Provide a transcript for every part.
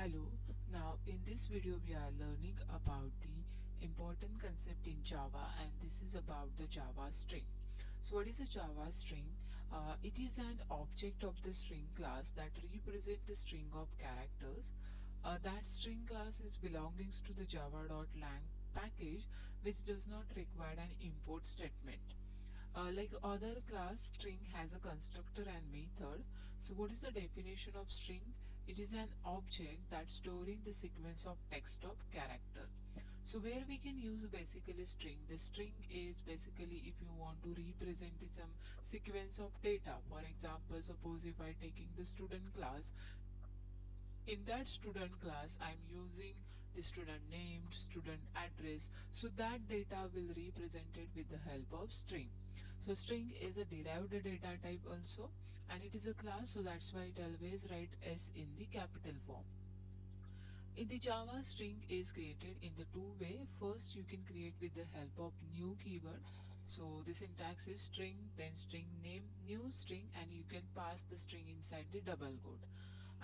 Hello, now in this video we are learning about the important concept in Java, and this is about the Java string. So what is a Java string? It is an object of the string class that represent the string of characters. That string class is belongings to the java.lang package, which does not require an import statement. Like other class, string has a constructor and method. So what is the definition of string? It is an object that storing the sequence of text of character. So where we can use basically string. The string is basically if you want to represent some sequence of data. For example, suppose if I taking the student class, in that student class I'm using the student name, student address, so that data will represented with the help of string. So string is a derived data type also, and it is a class, so that's why it always write S in the capital form. In the Java, string is created in the two way. First you can create with the help of new keyword. So the syntax is string, then string name, new string, and you can pass the string inside the double quote.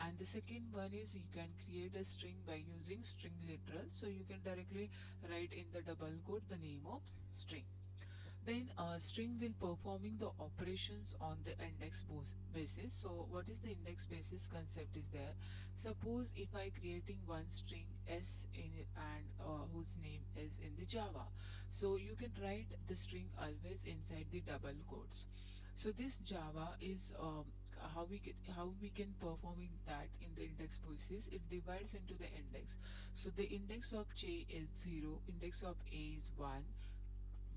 And the second one is you can create a string by using string literal, so you can directly write in the double quote the name of string. Then a string will performing the operations on the index basis. So what is the index basis concept is there? Suppose if I creating one string s in and whose name is in the Java, so you can write the string always inside the double quotes. So this Java is how we can performing that in the index basis. It divides into the index. So the index of J is 0, index of A is 1,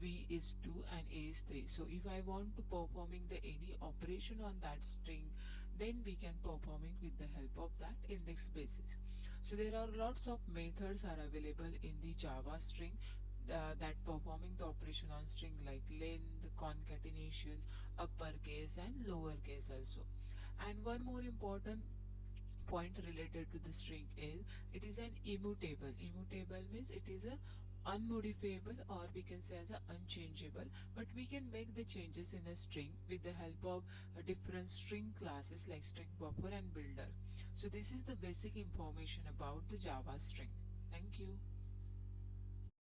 B is 2, and A is 3. So if I want to performing the any operation on that string, then we can performing with the help of that index basis. So there are lots of methods are available in the Java string that performing the operation on string like length, concatenation, uppercase and lowercase also. And one more important point related to the string is it is an immutable. Immutable means it is a unmodifiable, or we can say as a unchangeable, but we can make the changes in a string with the help of different string classes like string buffer and builder. So this is the basic information about the Java string. Thank you.